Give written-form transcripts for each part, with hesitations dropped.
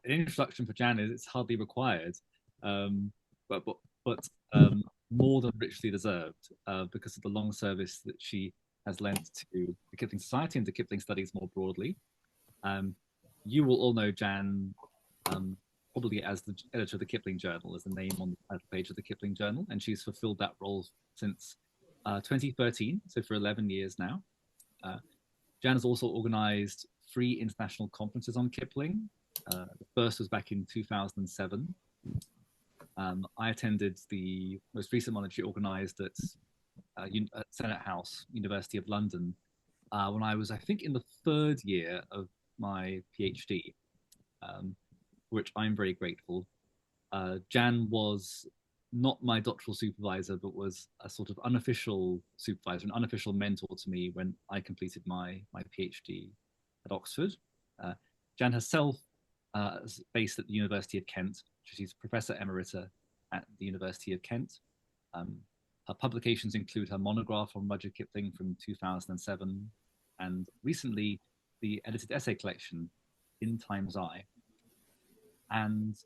an introduction for Jan is it's hardly required, um, but more than richly deserved because of the long service that she has lent to the Kipling Society and to Kipling studies more broadly. Um, you will all know Jan probably as the editor of the Kipling Journal, as the name on the title page of the Kipling Journal, and she's fulfilled that role since 2013, so for 11 years now. Jan has also organized 3 international conferences on Kipling. The first was back in 2007. I attended the most recent one that she organized at Senate House, University of London, when I was, I think, in the 3rd year of my PhD, for which I'm very grateful. Jan was not my doctoral supervisor, but was a sort of unofficial supervisor, an unofficial mentor to me when I completed my PhD at Oxford. Jan herself is based at the University of Kent. She's Professor Emerita at the University of Kent. Her publications include her monograph on Rudyard Kipling from 2007, and recently the edited essay collection In Time's Eye. And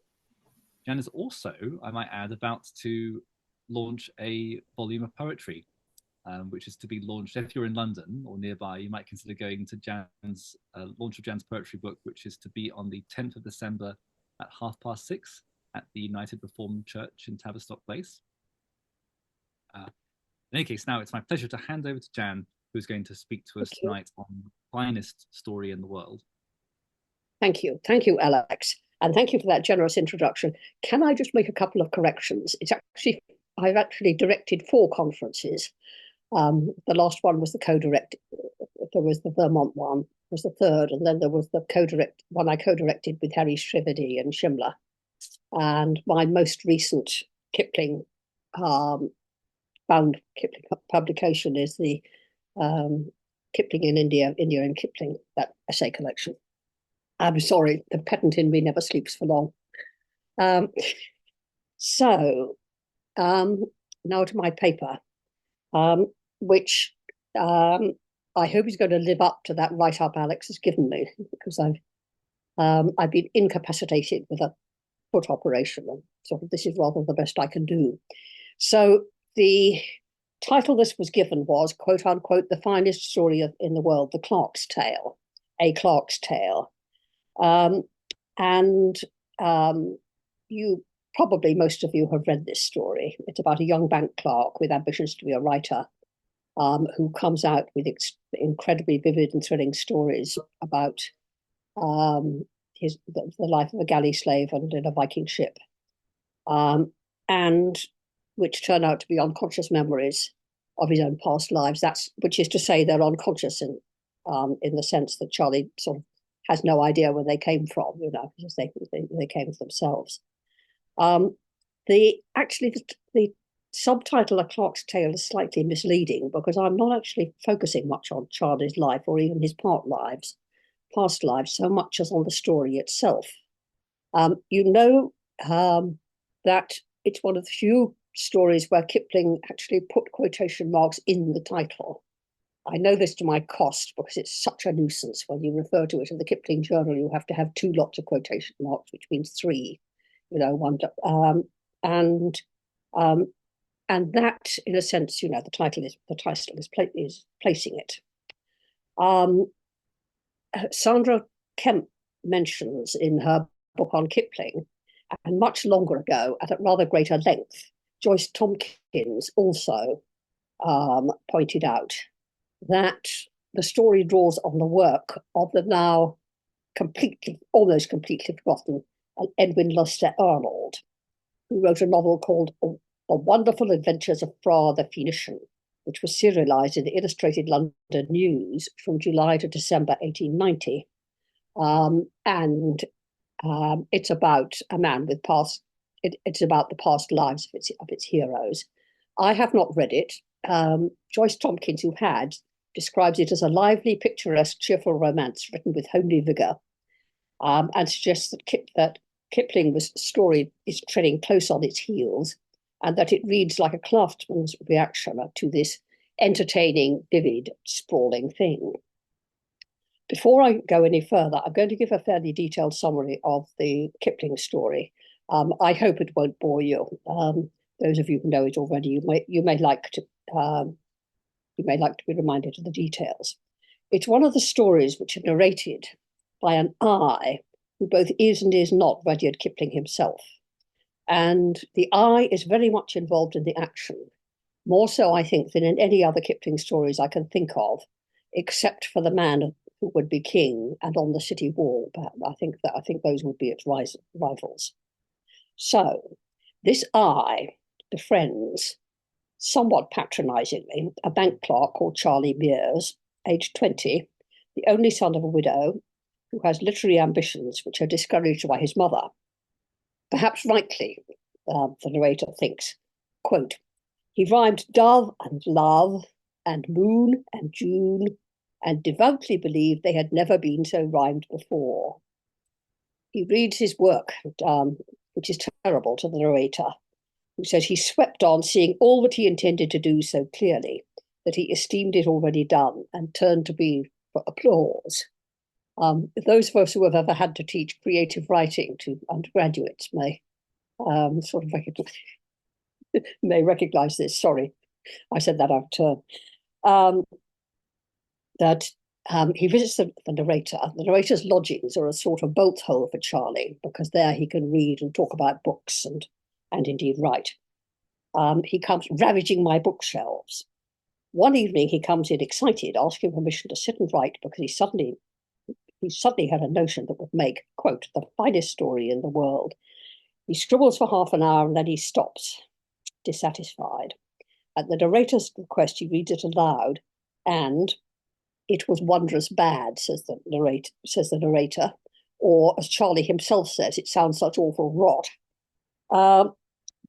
Jan is also, I might add, about to launch a volume of poetry, which is to be launched. If you're in London or nearby, you might consider going to Jan's launch of Jan's poetry book, which is to be on the 10th of December at 6:30 at the United Reformed Church in Tavistock Place. In any case, now it's my pleasure to hand over to Jan, who's going to speak to us tonight on the finest story in the world. Thank you. Thank you, Alex. And thank you for that generous introduction. Can I just make a couple of corrections? I've actually directed 4 conferences. The last one was the co-direct. There was the Vermont one, was the 3rd, and then there was the co-direct one I co-directed with Harry Shrivedi in Shimla. And my most recent Kipling bound Kipling publication is the Kipling in India, India and Kipling, that essay collection. I'm sorry, the pedant in me never sleeps for long. Now to my paper, which I hope is going to live up to that write-up Alex has given me, because I've been incapacitated with a foot operation, and sort of this is rather the best I can do. So the title this was given was, quote unquote, the finest story in the world, the Clerk's Tale, a Clerk's Tale. You probably, most of you have read this story. It's about a young bank clerk with ambitions to be a writer, who comes out with incredibly vivid and thrilling stories about the life of a galley slave and in a Viking ship, and which turn out to be unconscious memories of his own past lives. Which is to say, they're unconscious in the sense that Charlie sort of has no idea where they came from, because they came themselves. The subtitle, A Clerk's Tale, is slightly misleading because I'm not actually focusing much on Charlie's life or even his past lives, so much as on the story itself. That it's one of the few stories where Kipling actually put quotation marks in the title. I know this to my cost because it's such a nuisance. When you refer to it in the Kipling Journal, you have to have 2 lots of quotation marks, which means 3, one. And that, in a sense, the title is placing it. Sandra Kemp mentions in her book on Kipling, and much longer ago, at a rather greater length, Joyce Tompkins also pointed out that the story draws on the work of the now almost completely forgotten Edwin Luster Arnold, who wrote a novel called The Wonderful Adventures of Fra the Phoenician, which was serialized in the Illustrated London News from July to December 1890. It's about a man with it's about the past lives of its heroes. I have not read it. Joyce Tompkins, who had, describes it as a lively, picturesque, cheerful romance written with homely vigor, and suggests that Kipling's story is treading close on its heels, and that it reads like a craftsman's reaction to this entertaining, vivid, sprawling thing. Before I go any further, I'm going to give a fairly detailed summary of the Kipling story. I hope it won't bore you. Those of you who know it already, you may like to be reminded of the details. It's one of the stories which are narrated by an I who both is and is not Rudyard Kipling himself. And the I is very much involved in the action, more so, I think, than in any other Kipling stories I can think of, except for the man who would be king and on the city wall. I think those would be its rivals. So this I befriends, somewhat patronizingly, a bank clerk called Charlie Mears, aged 20, the only son of a widow who has literary ambitions which are discouraged by his mother. Perhaps rightly, the narrator thinks, quote, he rhymed dove and love and moon and June and devoutly believed they had never been so rhymed before. He reads his work, which is terrible to the narrator, who says he swept on, seeing all that he intended to do so clearly that he esteemed it already done and turned to be for applause. Those of us who have ever had to teach creative writing to undergraduates may sort of recognize this. Sorry, I said that out of turn. That he visits the narrator. The narrator's lodgings are a sort of bolt hole for Charlie because there he can read and talk about books and indeed write. He comes ravaging my bookshelves. One evening he comes in excited, asking permission to sit and write because he suddenly had a notion that would make, quote, the finest story in the world. He scribbles for half an hour and then he stops, dissatisfied. At the narrator's request, he reads it aloud, and it was wondrous bad, says the narrator, or as Charlie himself says, it sounds such awful rot.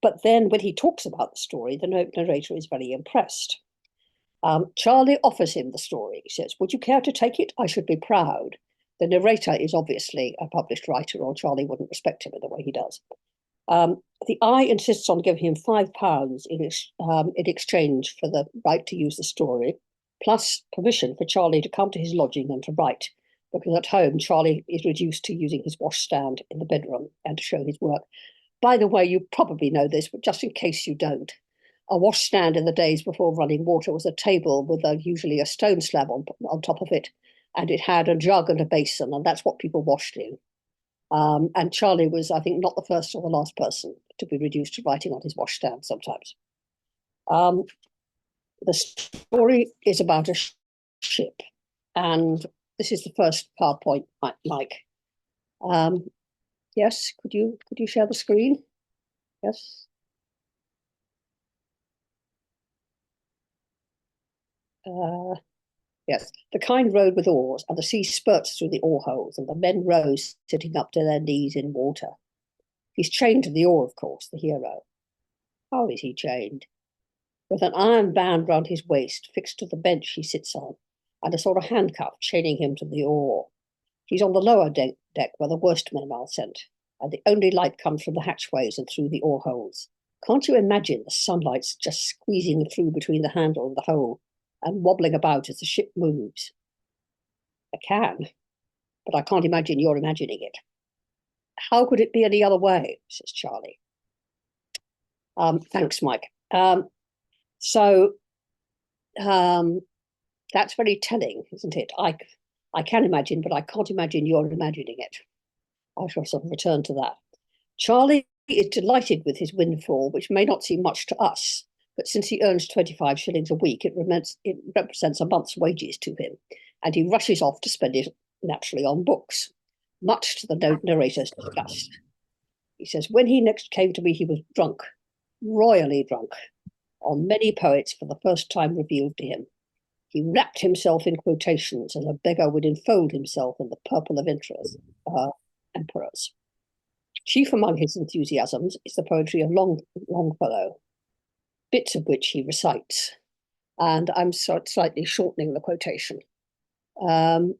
But then when he talks about the story, the narrator is very impressed. Charlie offers him the story. He says, would you care to take it? I should be proud. The narrator is obviously a published writer, or Charlie wouldn't respect him in the way he does. The I insists on giving him £5 in exchange for the right to use the story, plus permission for Charlie to come to his lodging and to write, because at home Charlie is reduced to using his washstand in the bedroom and to show his work. By the way, you probably know this, but just in case you don't, a washstand in the days before running water was a table with usually a stone slab on top of it, and it had a jug and a basin, and that's what people washed in. And Charlie was, I think, not the first or the last person to be reduced to writing on his washstand sometimes. The story is about a ship, and this is the first PowerPoint I like. Yes, could you share the screen? Yes. Yes, the kind rowed with oars, and the sea spurts through the oar holes, and the men row sitting up to their knees in water. He's chained to the oar, of course, the hero. How is he chained? With an iron band round his waist, fixed to the bench he sits on, and a sort of handcuff chaining him to the oar. He's on the lower deck where the worst men are sent, and the only light comes from the hatchways and through the oar holes. Can't you imagine the sunlight's just squeezing through between the handle and the hole and wobbling about as the ship moves? I can, but I can't imagine you're imagining it. How could it be any other way? Says Charlie. Thanks, Mike. So that's very telling, isn't it? I can imagine, but I can't imagine you're imagining it. I shall sort of return to that. Charlie is delighted with his windfall, which may not seem much to us, but since he earns 25 shillings a week, it represents a month's wages to him, and he rushes off to spend it naturally on books, much to the narrator's disgust. He says, when he next came to me, he was drunk, royally drunk, on many poets for the first time revealed to him. He wrapped himself in quotations as a beggar would enfold himself in the purple of emperors. Chief among his enthusiasms is the poetry of Longfellow, bits of which he recites. And I'm slightly shortening the quotation. When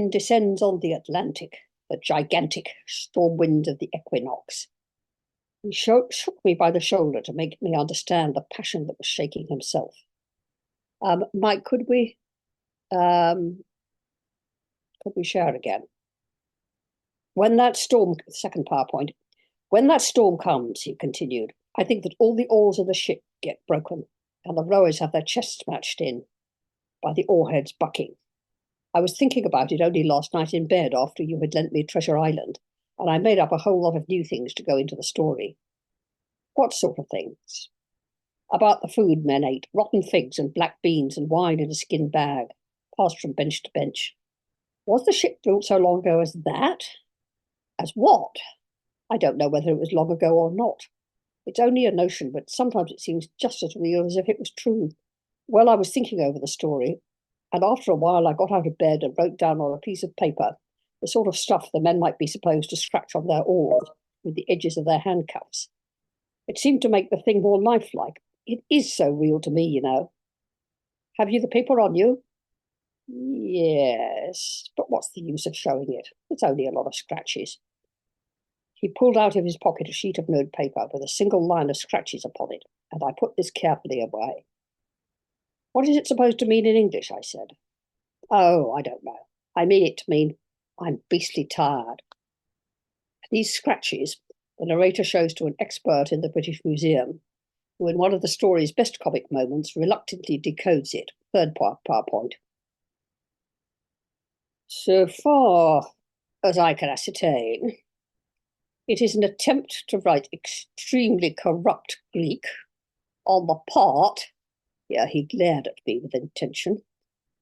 descends on the Atlantic, the gigantic storm wind of the equinox, he shook me by the shoulder to make me understand the passion that was shaking himself. Mike, could we share again? When that storm, second PowerPoint, when that storm comes, he continued, I think that all the oars of the ship get broken and the rowers have their chests matched in by the oarheads bucking. I was thinking about it only last night in bed after you had lent me Treasure Island, and I made up a whole lot of new things to go into the story. What sort of things? About the food men ate, rotten figs and black beans and wine in a skin bag, passed from bench to bench. Was the ship built so long ago as that? As what? I don't know whether it was long ago or not. It's only a notion, but sometimes it seems just as real as if it was true. Well, I was thinking over the story, and after a while I got out of bed and wrote down on a piece of paper the sort of stuff the men might be supposed to scratch on their oars with the edges of their handcuffs. It seemed to make the thing more lifelike. It is so real to me, you know. Have you the paper on you? Yes, but what's the use of showing it? It's only a lot of scratches. He pulled out of his pocket a sheet of notepaper with a single line of scratches upon it, and I put this carefully away. What is it supposed to mean in English? I said. Oh, I don't know. I mean it to mean I'm beastly tired. These scratches, the narrator shows to an expert in the British Museum, who in one of the story's best comic moments reluctantly decodes it. Third PowerPoint. So far as I can ascertain, it is an attempt to write extremely corrupt Greek on the part, here he glared at me with intention,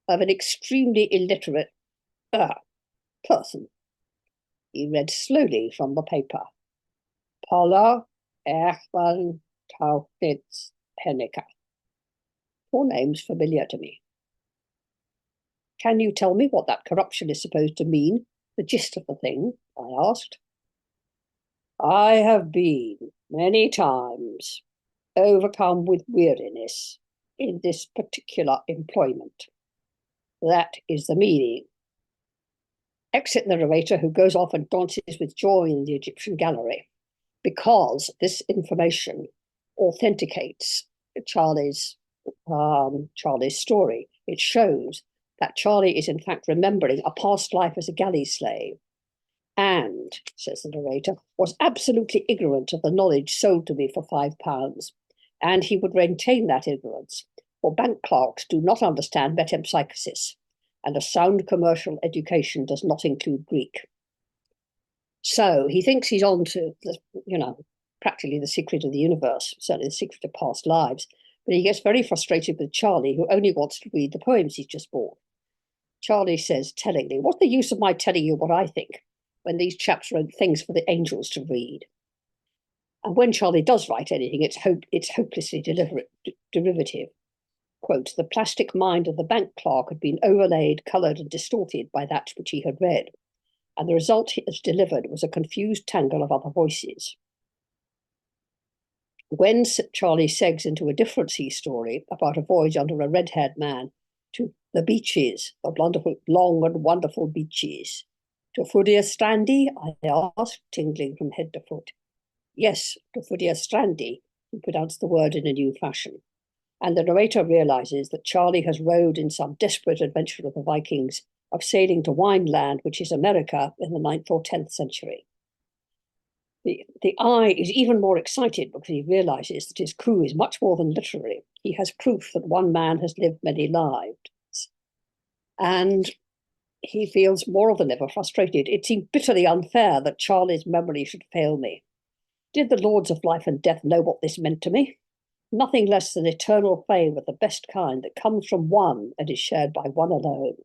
of an extremely illiterate person. He read slowly from the paper. Paula Erchmann Taufnitz Hennecker. Four names familiar to me. Can you tell me what that corruption is supposed to mean? The gist of the thing, I asked. I have been, many times, overcome with weariness in this particular employment. That is the meaning. Exit the narrator, who goes off and dances with joy in the Egyptian gallery, because this information authenticates Charlie's story. It shows that Charlie is in fact remembering a past life as a galley slave, and, says the narrator, was absolutely ignorant of the knowledge sold to me for £5, and he would maintain that ignorance, for bank clerks do not understand metempsychosis, and a sound commercial education does not include Greek. So he thinks he's on to, practically the secret of the universe, certainly the secret of past lives, but he gets very frustrated with Charlie, who only wants to read the poems he's just bought. Charlie says tellingly, what's the use of my telling you what I think when these chaps wrote things for the angels to read? And when Charlie does write anything, it's hopelessly derivative. Quote, the plastic mind of the bank clerk had been overlaid, coloured and distorted by that which he had read, and the result he has delivered was a confused tangle of other voices. When Charlie segs into a different sea story about a voyage under a red-haired man to the beaches, the wonderful, long and wonderful beaches, to Fudia Strandi, I asked, tingling from head to foot. Yes, to Fudia Strandi, he pronounced the word in a new fashion. And the narrator realizes that Charlie has rowed in some desperate adventure of the Vikings of sailing to Wineland, which is America, in the 9th or 10th century. The eye is even more excited because he realizes that his crew is much more than literary. He has proof that one man has lived many lives. And he feels more than ever frustrated. It seemed bitterly unfair that Charlie's memory should fail me. Did the lords of life and death know what this meant to me? Nothing less than eternal fame of the best kind that comes from one and is shared by one alone.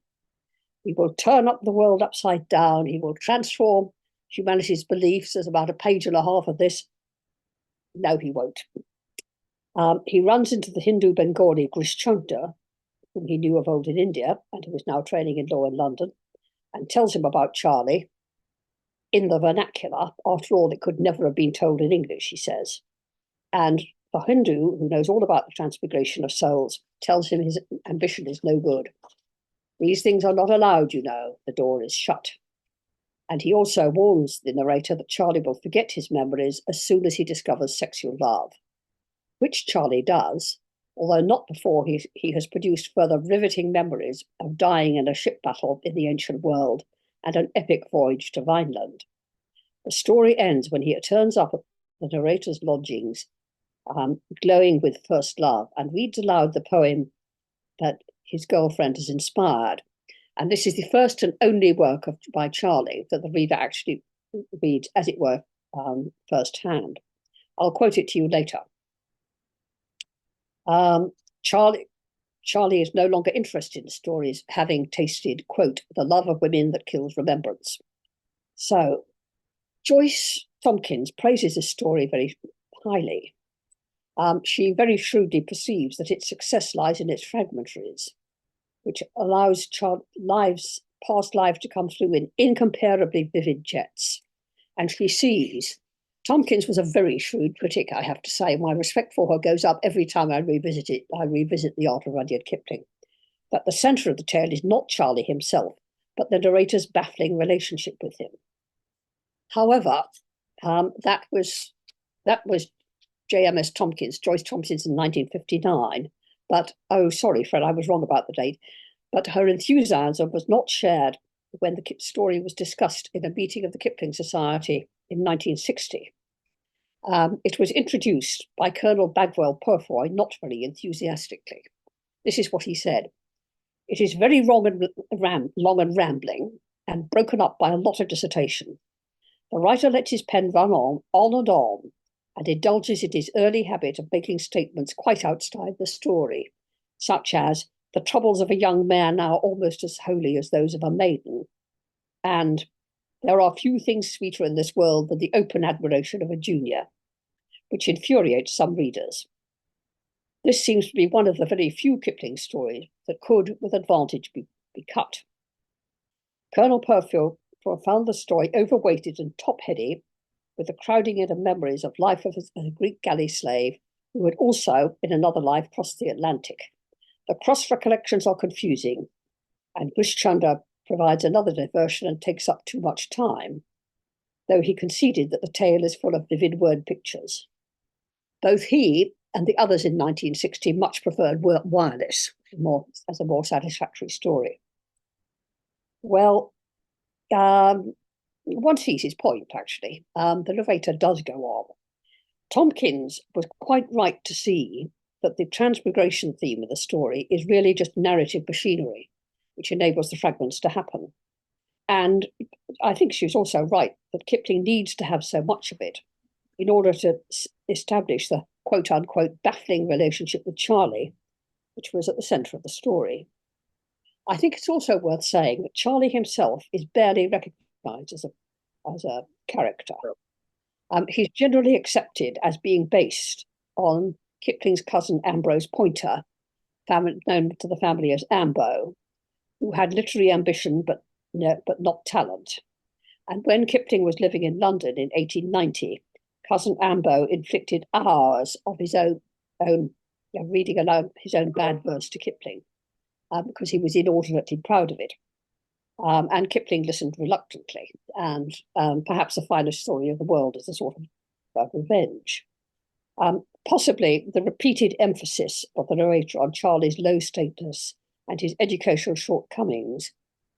He will turn up the world upside down. He will transform humanity's beliefs. There's about a page and a half of this. No, he won't. He runs into the Hindu Bengali Grishchandra, whom he knew of old in India, and who is now training in law in London, and tells him about Charlie in the vernacular. After all, it could never have been told in English, he says. And the Hindu, who knows all about the transmigration of souls, tells him his ambition is no good. These things are not allowed, you know. The door is shut. And he also warns the narrator that Charlie will forget his memories as soon as he discovers sexual love, which Charlie does, although not before he has produced further riveting memories of dying in a ship battle in the ancient world and an epic voyage to Vineland. The story ends when he turns up at the narrator's lodgings, glowing with first love, and reads aloud the poem that his girlfriend has inspired. And this is the first and only work by Charlie that the reader actually reads, as it were, firsthand. I'll quote it to you later. Charlie is no longer interested in stories, having tasted, quote, the love of women that kills remembrance. So Joyce Tompkins praises this story very highly. She very shrewdly perceives that its success lies in its fragmentaries, which allows past lives to come through in incomparably vivid jets. And she sees, Tompkins was a very shrewd critic, I have to say. My respect for her goes up every time I revisit The Art of Rudyard Kipling. That the centre of the tale is not Charlie himself, but the narrator's baffling relationship with him. However, that was J.M.S. Tompkins, Joyce Tompkins in 1959. But, oh, sorry, Fred, I was wrong about the date. But her enthusiasm was not shared when the story was discussed in a meeting of the Kipling Society in 1960. It was introduced by Colonel Bagwell Purfoy not very enthusiastically. This is what he said. It is very long and rambling and broken up by a lot of dissertation. The writer lets his pen run on and indulges in his early habit of making statements quite outside the story, such as, the troubles of a young man now almost as holy as those of a maiden, and there are few things sweeter in this world than the open admiration of a junior, which infuriates some readers. This seems to be one of the very few Kipling stories that could, with advantage, be cut. Colonel Purfoy found the story overweighted and top-heady, with the crowding in of memories of life as a Greek galley slave who had also, in another life, crossed the Atlantic. The cross-recollections are confusing, and Grishchunder provides another diversion and takes up too much time, though he conceded that the tale is full of vivid word pictures. Both he and the others in 1960 much preferred Wireless as a more satisfactory story. Well, one sees his point, actually. The narrator does go on. Tompkins was quite right to see that the transmigration theme of the story is really just narrative machinery, which enables the fragments to happen. And I think she was also right that Kipling needs to have so much of it in order to establish the quote-unquote baffling relationship with Charlie, which was at the centre of the story. I think it's also worth saying that Charlie himself is barely recognised as a character. He's generally accepted as being based on Kipling's cousin Ambrose Poynter, known to the family as Ambo, who had literary ambition but not talent. And when Kipling was living in London in 1890, cousin Ambo inflicted hours of his own reading aloud his own bad verse to Kipling, because he was inordinately proud of it. And Kipling listened reluctantly, and perhaps the finest story of the world is a sort of revenge. Possibly the repeated emphasis of the narrator on Charlie's low status and his educational shortcomings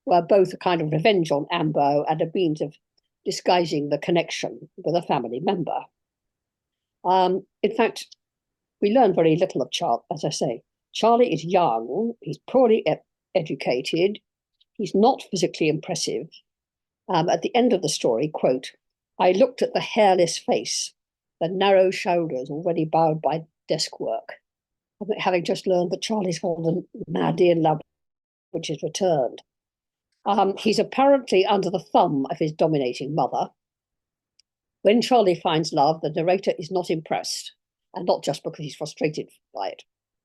were both a kind of revenge on Ambo and a means of disguising the connection with a family member. In fact, we learn very little of Charlie, as I say. Charlie is young, he's poorly educated, he's not physically impressive. At the end of the story, quote, I looked at the hairless face, the narrow shoulders already bowed by desk work, having just learned that Charlie's fallen madly in love, which is returned. He's apparently under the thumb of his dominating mother. When Charlie finds love, the narrator is not impressed, and not just because he's frustrated by it.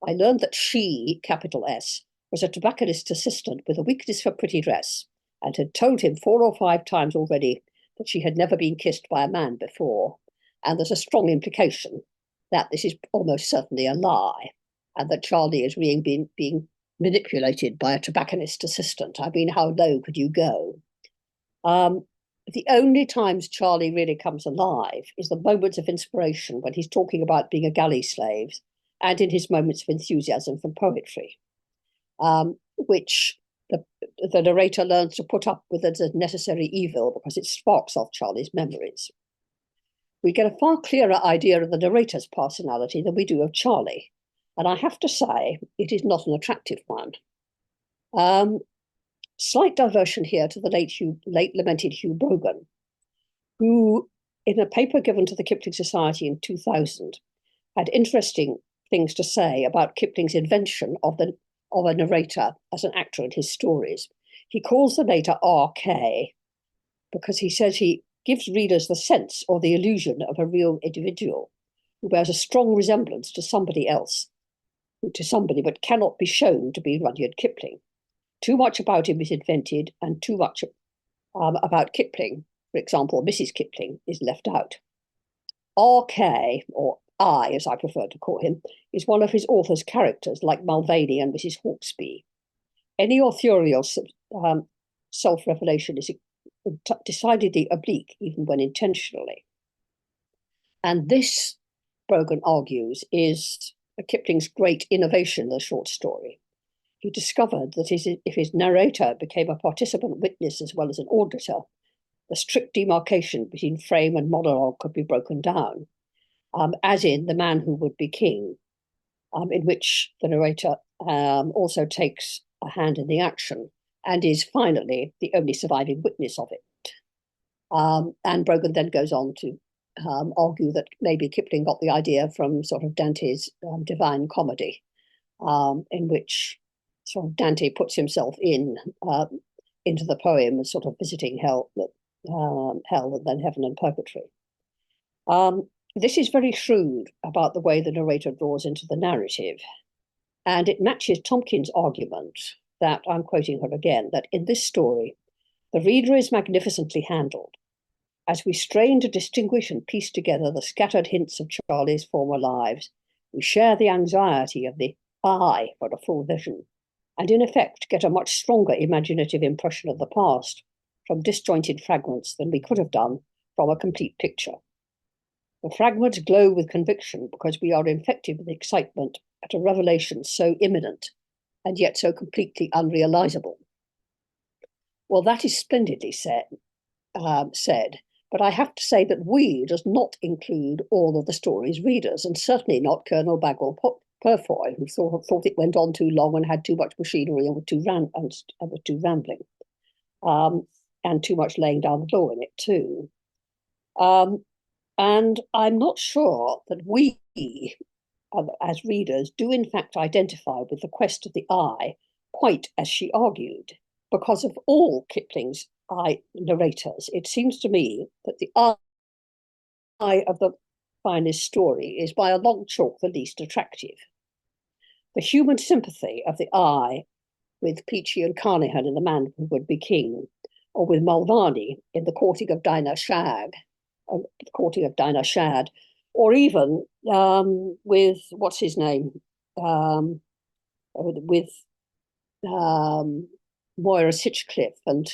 I learned that she, capital S, was a tobacconist's assistant with a weakness for pretty dress, and had told him 4 or 5 times already that she had never been kissed by a man before, and there's a strong implication that this is almost certainly a lie, and that Charlie is being manipulated by a tobacconist assistant. I mean, how low could you go? The only times Charlie really comes alive is the moments of inspiration when he's talking about being a galley slave and in his moments of enthusiasm for poetry, which the narrator learns to put up with as a necessary evil because it sparks off Charlie's memories. We get a far clearer idea of the narrator's personality than we do of Charlie, and I have to say it is not an attractive one. Slight diversion here to the late lamented Hugh Brogan, who, in a paper given to the Kipling Society in 2000, had interesting things to say about Kipling's invention of a narrator as an actor in his stories. He calls the narrator RK because he says he gives readers the sense or the illusion of a real individual who bears a strong resemblance to somebody else, but cannot be shown to be Rudyard Kipling. Too much about him is invented, and too much about Kipling, for example, Mrs. Kipling, is left out. RK, or I, as I prefer to call him, is one of his author's characters, like Mulvaney and Mrs. Hawksby. Any authorial self-revelation is decidedly oblique, even when intentionally. And this, Brogan argues, is Kipling's great innovation in the short story. He discovered that if his narrator became a participant witness as well as an auditor, the strict demarcation between frame and monologue could be broken down, as in The Man Who Would Be King, in which the narrator also takes a hand in the action and is finally the only surviving witness of it. And Brogan then goes on to argue that maybe Kipling got the idea from sort of Dante's Divine Comedy, in which sort of Dante puts himself into the poem as sort of visiting hell and then heaven and purgatory. This is very shrewd about the way the narrator draws into the narrative, and it matches Tomkins' argument that, I'm quoting her again, that in this story, the reader is magnificently handled. As we strain to distinguish and piece together the scattered hints of Charlie's former lives, we share the anxiety of the eye for a full vision, and in effect get a much stronger imaginative impression of the past from disjointed fragments than we could have done from a complete picture. The fragments glow with conviction because we are infected with excitement at a revelation so imminent and yet so completely unrealizable. Well, that is splendidly said, but I have to say that we does not include all of the story's readers, and certainly not Colonel Bagwell Purfoy, who thought it went on too long and had too much machinery and was too rambling, and too much laying down the law in it too. And I'm not sure that we, as readers, do in fact identify with the quest of the eye quite as she argued, because of all Kipling's narrators, it seems to me that the eye of the finest story is by a long chalk the least attractive. The human sympathy of the eye with Peachy and Carnahan in The Man Who Would Be King, or with Mulvaney in The Courting of Dinah Shad, or even with what's his name, with Moira Sitchcliffe and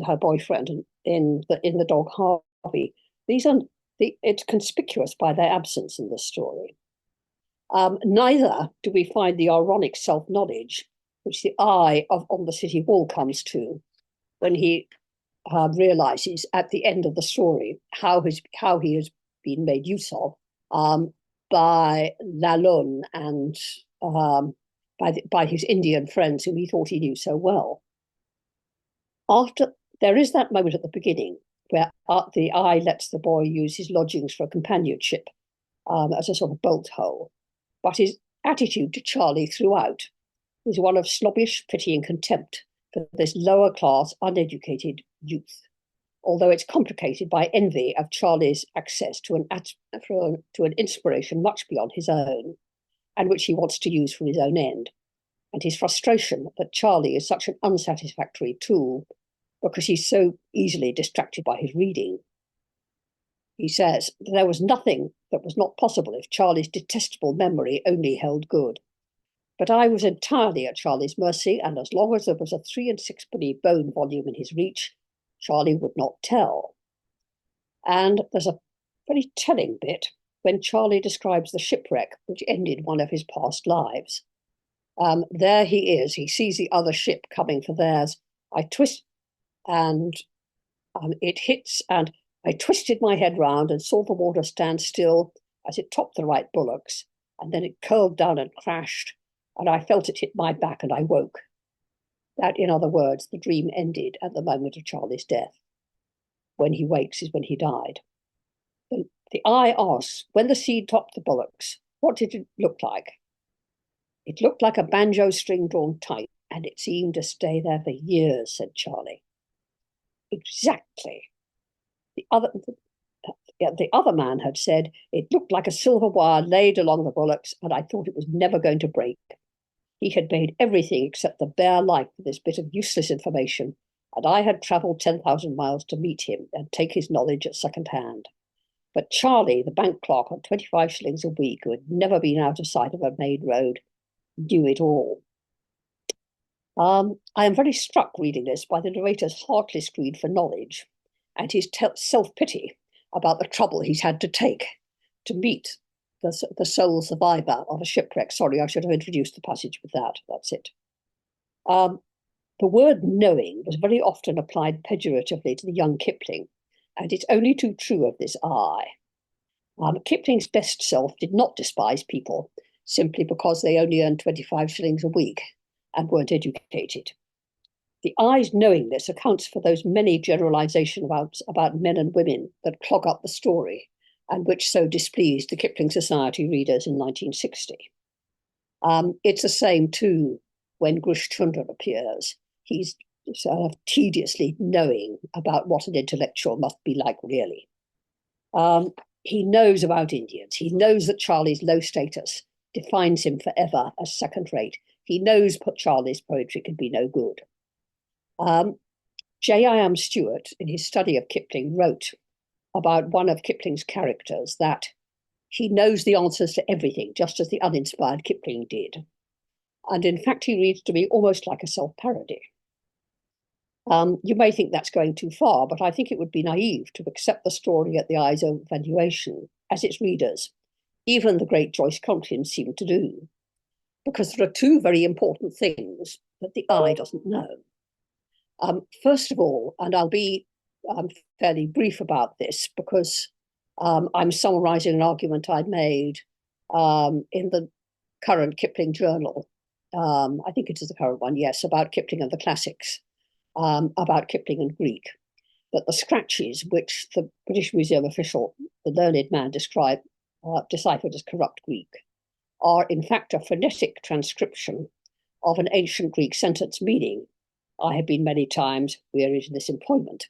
her boyfriend in the dog Harvey. It's conspicuous by their absence in this story. Neither do we find the ironic self-knowledge which the eye on the city wall comes to when he realizes at the end of the story how he has been made use of by Lalun and by his Indian friends whom he thought he knew so well. There is that moment at the beginning where the eye lets the boy use his lodgings for companionship as a sort of bolt hole, but his attitude to Charlie throughout is one of snobbish pity and contempt for this lower class, uneducated youth, although it's complicated by envy of Charlie's access to an inspiration much beyond his own, and which he wants to use for his own end, and his frustration that Charlie is such an unsatisfactory tool because he's so easily distracted by his reading. He says, there was nothing that was not possible if Charlie's detestable memory only held good. But I was entirely at Charlie's mercy, and as long as there was a 3 and 6penny bone volume in his reach, Charlie would not tell. And there's a very telling bit when Charlie describes the shipwreck which ended one of his past lives. There he is. He sees the other ship coming for theirs. I twist, and it hits, and I twisted my head round and saw the water stand still as it topped the right bulwarks, and then it curled down and crashed, and I felt it hit my back, and I woke. That, in other words, the dream ended at the moment of Charlie's death. When he wakes is when he died. The eye asks, when the sea topped the bulwarks, what did it look like? It looked like a banjo string drawn tight, and it seemed to stay there for years, said Charlie. Exactly. The other man had said, it looked like a silver wire laid along the bulwarks, and I thought it was never going to break. He had made everything except the bare light for this bit of useless information, and I had travelled 10,000 miles to meet him and take his knowledge at second hand. But Charlie, the bank clerk on 25 shillings a week, who had never been out of sight of a main road, knew it all. I am very struck reading this by the narrator's heartless greed for knowledge and his self-pity about the trouble he's had to take to meet the sole survivor of a shipwreck. Sorry, I should have introduced the passage with that. That's it. The word knowing was very often applied pejoratively to the young Kipling, and it's only too true of this I. Kipling's best self did not despise people simply because they only earned 25 shillings a week and weren't educated. The I's knowing this accounts for those many generalizations about men and women that clog up the story and which so displeased the Kipling Society readers in 1960. It's the same, too, when Grish Chunder appears. He's sort of tediously knowing about what an intellectual must be like, really. He knows about Indians. He knows that Charlie's low status defines him forever as second-rate. He knows Charlie's poetry can be no good. J.I.M. Stewart, in his study of Kipling, wrote about one of Kipling's characters that he knows the answers to everything, just as the uninspired Kipling did. And in fact, he reads to me almost like a self-parody. You may think that's going too far, but I think it would be naive to accept the story at the I's own valuation as its readers, even the great Joyce Conklin seemed to do, because there are two very important things that the I doesn't know. First of all, and I'll be fairly brief about this because I'm summarizing an argument I made in the current Kipling journal. I think it is the current one, yes, about Kipling and the classics, about Kipling and Greek, that the scratches which the British Museum official, the learned man, deciphered as corrupt Greek, are in fact a phonetic transcription of an ancient Greek sentence meaning, I have been many times wearied in this employment.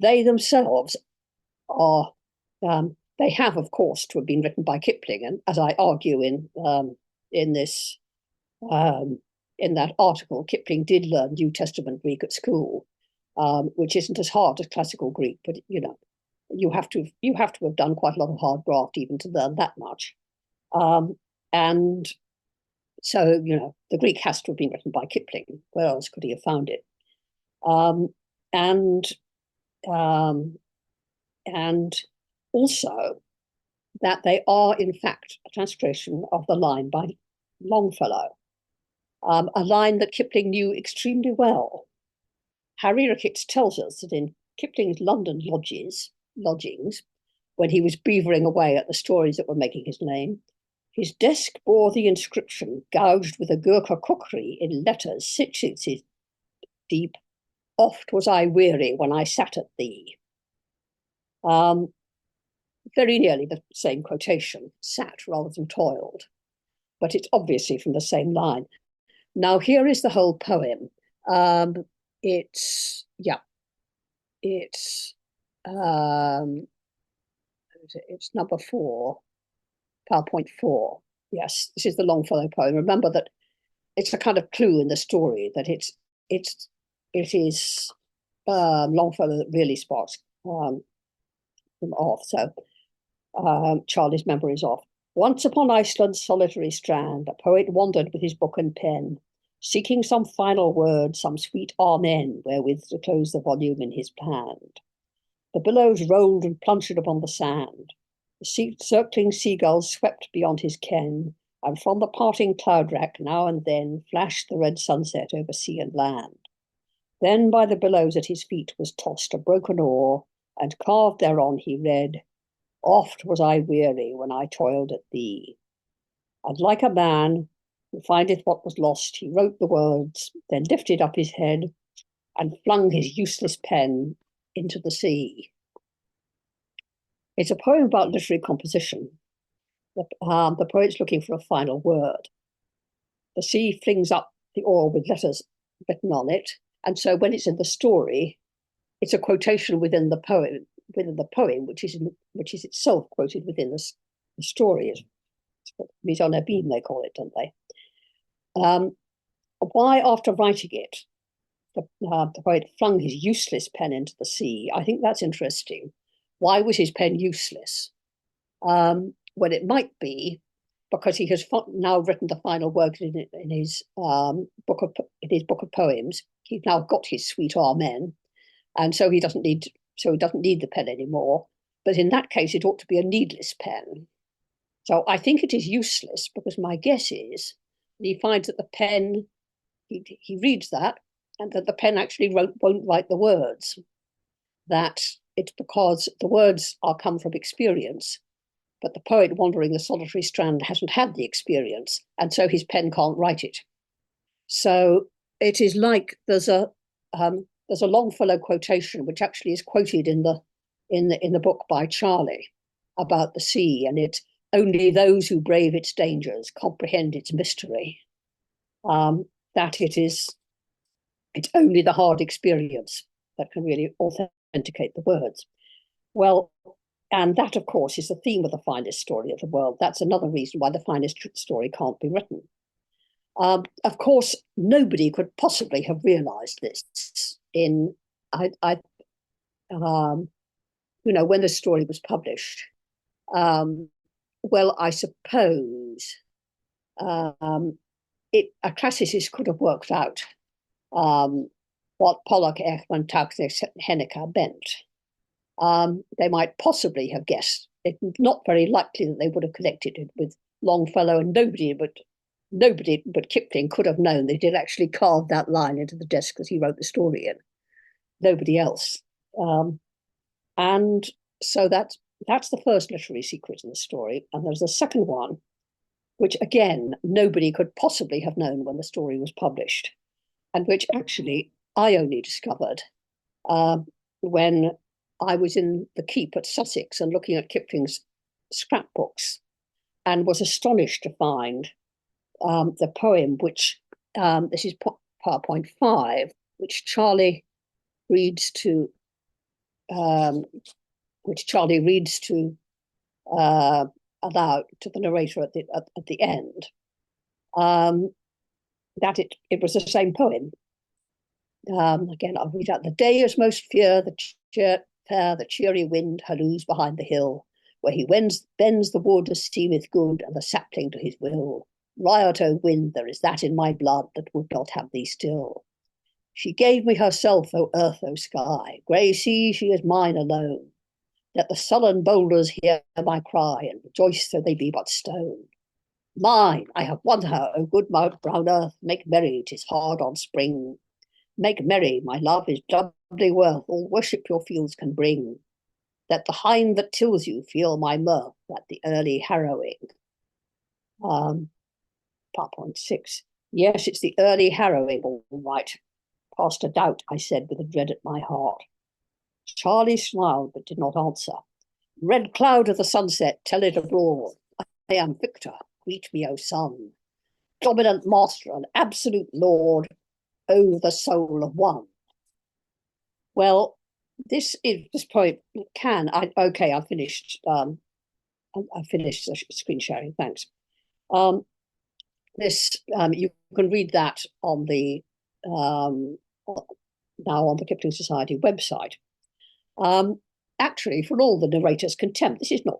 They themselves are, they have, of course, to have been written by Kipling, and as I argue in that article, Kipling did learn New Testament Greek at school, which isn't as hard as classical Greek, but you have to have done quite a lot of hard graft even to learn that much. And so, the Greek has to have been written by Kipling. Where else could he have found it? And also that they are, in fact, a translation of the line by Longfellow, a line that Kipling knew extremely well. Harry Ricketts tells us that in Kipling's London lodgings, when he was beavering away at the stories that were making his name, his desk bore the inscription, gouged with a Gurkha kukri in letters 6 inches deep, "Oft was I weary when I sat at thee." Very nearly the same quotation, sat rather than toiled, but it's obviously from the same line. Now, here is the whole poem. It's number 4, PowerPoint 4. Yes, this is the Longfellow poem. Remember that it's a kind of clue in the story that it is Longfellow that really sparks them off. So Charlie's memory is off. Once upon Iceland's solitary strand, a poet wandered with his book and pen, seeking some final word, some sweet amen, wherewith to close the volume in his hand. The billows rolled and plunged upon the sand. The circling seagulls swept beyond his ken, and from the parting cloud rack now and then flashed the red sunset over sea and land. Then by the billows at his feet was tossed a broken oar, and carved thereon he read, "Oft was I weary when I toiled at thee." And like a man who findeth what was lost, he wrote the words, then lifted up his head and flung his useless pen into the sea. It's a poem about literary composition. The poet's looking for a final word. The sea flings up the oar with letters written on it, and so when it's in the story, it's a quotation within the poem, which is itself quoted within the story. Mise en abîme, they call it, don't they? Why, after writing it, the poet flung his useless pen into the sea? I think that's interesting. Why was his pen useless? When it might be because he has now written the final work in his book of poems. He's now got his sweet amen, and so he doesn't need the pen anymore. But in that case, it ought to be a needless pen. So I think it is useless because my guess is that he finds that the pen, he reads that, and that the pen actually won't write the words. That it's because the words are come from experience, but the poet wandering the solitary strand hasn't had the experience, and so his pen can't write it. So it is like there's a Longfellow quotation which actually is quoted in the book by Charlie about the sea, and it's only those who brave its dangers comprehend its mystery. That it's only the hard experience that can really authenticate the words. Well, and that, of course, is the theme of the finest story of the world. That's another reason why the finest story can't be written. Of course, nobody could possibly have realized this when the story was published. Well, I suppose a classicist could have worked out what Pollock, Eichmann, Tauchner, Hennecker meant. They might possibly have guessed. It's not very likely that they would have connected it with Longfellow, and nobody but Kipling could have known that he'd actually carved that line into the desk as he wrote the story in. Nobody else. And so that's the first literary secret in the story. And there's a second one, which again, nobody could possibly have known when the story was published, and which actually I only discovered when I was in the Keep at Sussex and looking at Kipling's scrapbooks, and was astonished to find the poem, which this is PowerPoint 5, which Charlie reads to aloud to the narrator at the end. That it was the same poem. Again, I'll read out. The day is most fair, the cheery wind halloos behind the hill, where he bends the wood as seemeth good, and the sapling to his will. Riot, O wind, there is that in my blood that would not have thee still. She gave me herself, O earth, O sky, grey sea, she is mine alone. Let the sullen boulders hear my cry, and rejoice though they be but stone. Mine, I have won her, O good brown earth, make merry, 'tis hard on spring. Make merry, my love is doubly worth all worship your fields can bring. Let the hind that tills you feel my mirth at the early harrowing. PowerPoint 6. Yes, it's the early harrowing, all right. Past a doubt, I said with a dread at my heart. Charlie smiled but did not answer. Red cloud of the sunset, tell it abroad. I am Victor, greet me, O sun. Dominant master and absolute lord, O the soul of one. Well, this poem can. I've finished. I finished screen sharing. Thanks. You can read that on the now on the Kipling Society website. Actually, for all the narrator's contempt, this is not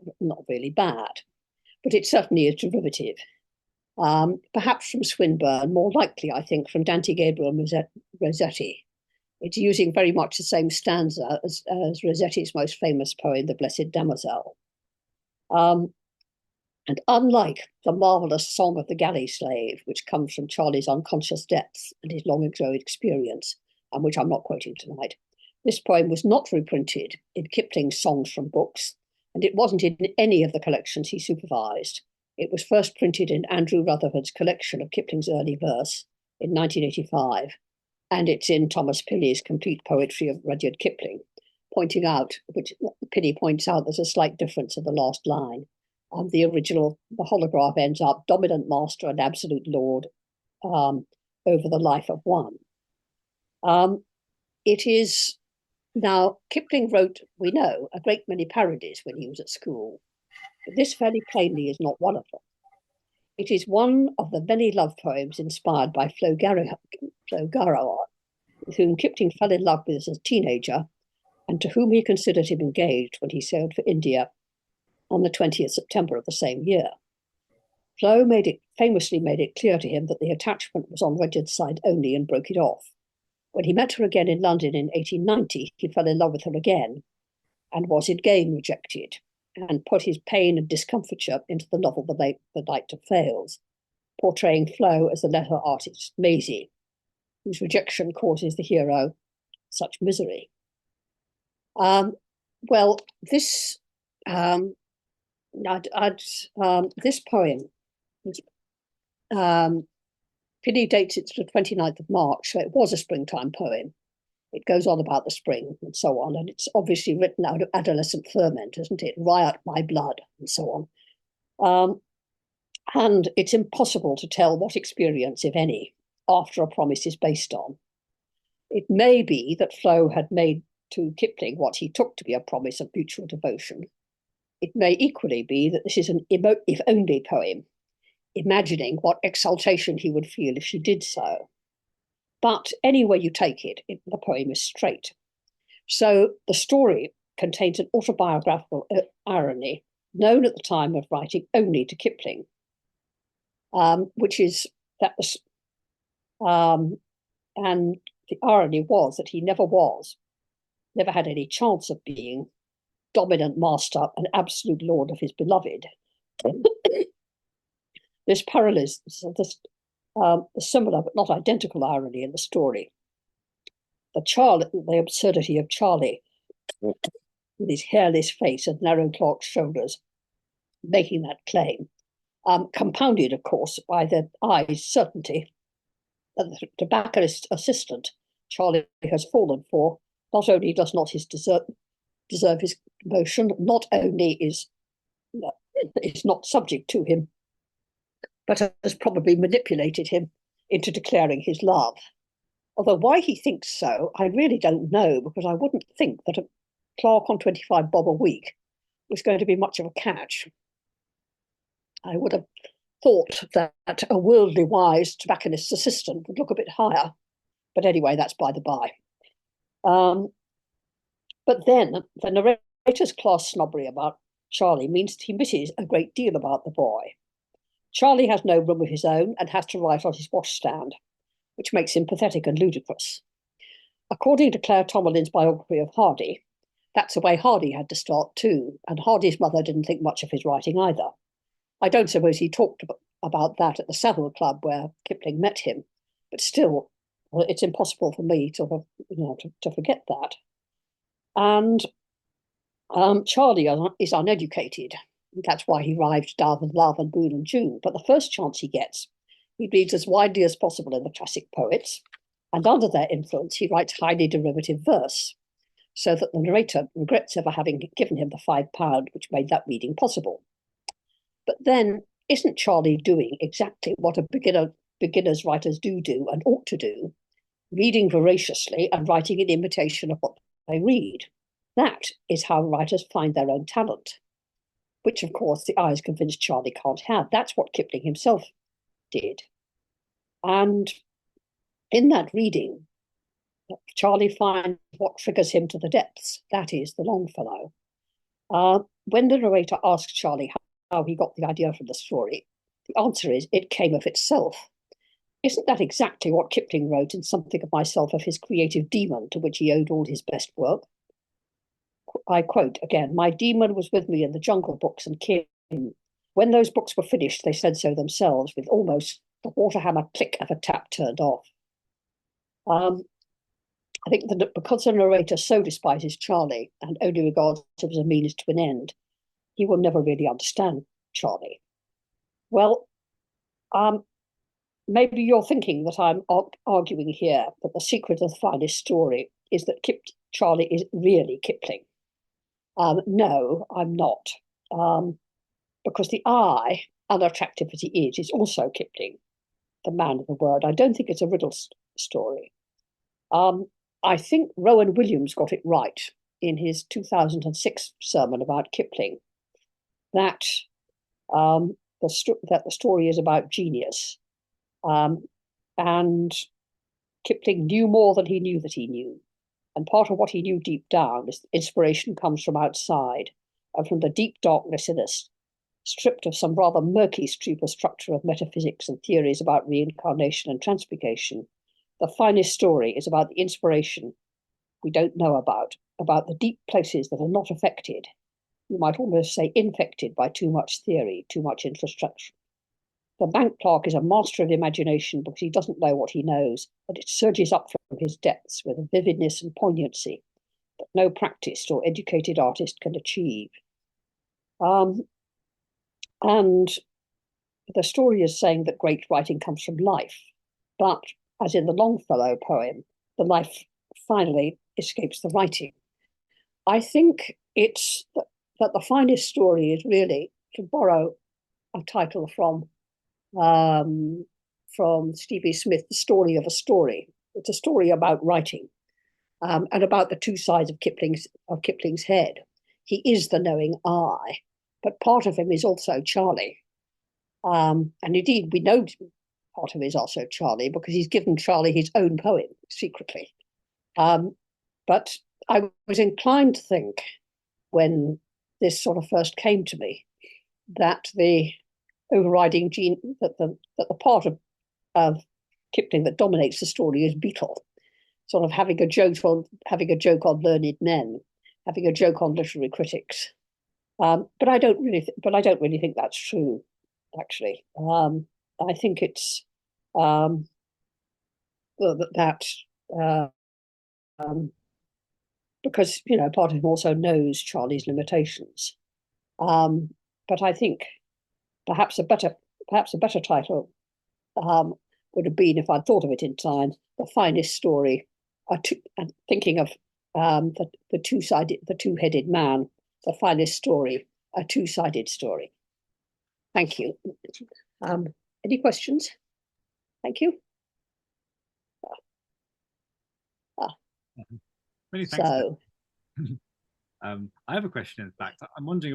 really bad, but it certainly is derivative. Perhaps from Swinburne, more likely, I think, from Dante Gabriel Rossetti. It's using very much the same stanza as Rossetti's most famous poem, The Blessed Damozel. And unlike the marvelous Song of the Galley Slave, which comes from Charlie's unconscious depths and his long ago experience, and which I'm not quoting tonight, this poem was not reprinted in Kipling's Songs from Books, and it wasn't in any of the collections he supervised. It was first printed in Andrew Rutherford's collection of Kipling's early verse in 1985, and it's in Thomas Pilley's Complete Poetry of Rudyard Kipling, pointing out, which Pilley points out, there's a slight difference in the last line. The original, the holograph ends up dominant master and absolute lord over the life of one. It is now, Kipling wrote, we know, a great many parodies when he was at school, but this fairly plainly is not one of them. It is one of the many love poems inspired by Flo Garawat, with whom Kipling fell in love with as a teenager, and to whom he considered him engaged when he sailed for India on the 20th September of the same year. Flo famously made it clear to him that the attachment was on Rudyard's side only and broke it off. When he met her again in London in 1890, he fell in love with her again and was again rejected, and put his pain and discomfiture into the novel The Night That Fails, portraying Flo as the letter artist Maisie, whose rejection causes the hero such misery. Well, this this poem, Pilley dates it to the 29th of March, so it was a springtime poem. It goes on about the spring and so on, and it's obviously written out of adolescent ferment, isn't it? Riot my blood and so on. And it's impossible to tell what experience, if any, After a Promise is based on. It may be that Flo had made to Kipling what he took to be a promise of mutual devotion. It may equally be that this is an if-only poem, imagining what exultation he would feel if she did so. But any way you take it, the poem is straight. So the story contains an autobiographical irony known at the time of writing only to Kipling, which is that and the irony was that he never had any chance of being dominant master and absolute lord of his beloved. This parallels this similar but not identical irony in the story. The absurdity of Charlie, with his hairless face and narrow Clark's shoulders, making that claim, compounded, of course, by the eye's certainty that the tobacconist's assistant Charlie has fallen for not only does not deserve his promotion, not only is not subject to him, but has probably manipulated him into declaring his love. Although why he thinks so, I really don't know, because I wouldn't think that a Clerk on 25 bob a week was going to be much of a catch. I would have thought that a worldly wise tobacconist's assistant would look a bit higher. But anyway, that's by the by. But then the narrator's class snobbery about Charlie means that he misses a great deal about the boy. Charlie has no room of his own and has to write on his washstand, which makes him pathetic and ludicrous. According to Claire Tomalin's biography of Hardy, that's the way Hardy had to start too, and Hardy's mother didn't think much of his writing either. I don't suppose he talked about that at the Savile Club where Kipling met him, but still, it's impossible for me to forget that. And Charlie is uneducated. That's why he writes Dove and Love and Moon and June. But the first chance he gets, he reads as widely as possible in the classic poets, and under their influence, he writes highly derivative verse, so that the narrator regrets ever having given him the £5 which made that reading possible. But then, isn't Charlie doing exactly what a beginners writers do and ought to do, reading voraciously and writing in imitation of what they read? That is how writers find their own talent, which, of course, the eye is convinced Charlie can't have. That's what Kipling himself did. And in that reading, Charlie finds what triggers him to the depths. That is the Longfellow. When the narrator asks Charlie how he got the idea from the story, the answer is it came of itself. Isn't that exactly what Kipling wrote in Something of Myself of his creative demon, to which he owed all his best work? I quote again, my demon was with me in the Jungle Books and Kim. When those books were finished, they said so themselves, with almost the waterhammer click of a tap turned off. I think that because the narrator so despises Charlie and only regards him as a means to an end, he will never really understand Charlie. Well, maybe you're thinking that I'm arguing here that the secret of the finest story is that Charlie is really Kipling. No, I'm not. Because the I, unattractivity is also Kipling, the man of the word. I don't think it's a riddle story. I think Rowan Williams got it right in his 2006 sermon about Kipling, that the story is about genius. And Kipling knew more than he knew that he knew. And part of what he knew deep down is that inspiration comes from outside and from the deep darkness in us, stripped of some rather murky superstructure of metaphysics and theories about reincarnation and transmigration. The finest story is about the inspiration we don't know about the deep places that are not affected. You might almost say infected by too much theory, too much infrastructure. The bank clerk is a master of imagination because he doesn't know what he knows, but it surges up from his depths with a vividness and poignancy that no practiced or educated artist can achieve. And the story is saying that great writing comes from life, but as in the Longfellow poem, the life finally escapes the writing. I think it's that the finest story is really, to borrow a title from Stevie Smith, The Story of a Story. It's a story about writing, and about the two sides of Kipling's head. He is the knowing I, but part of him is also Charlie. And indeed, we know part of it is also Charlie because he's given Charlie his own poem secretly. But I was inclined to think, when this sort of first came to me, that the overriding gene, that the part of Kipling that dominates the story is Beetle, sort of having a joke on learned men, having a joke on literary critics. But I don't really think that's true. Actually, I think it's that because part of him also knows Charlie's limitations. But I think perhaps a better title would have been, if I'd thought of it in time, The Finest Story. And thinking of the two-headed man, The Finest Story, a two-sided story. Thank you. Any questions? Thank you. Many thanks. So, I have a question. In fact, I'm wondering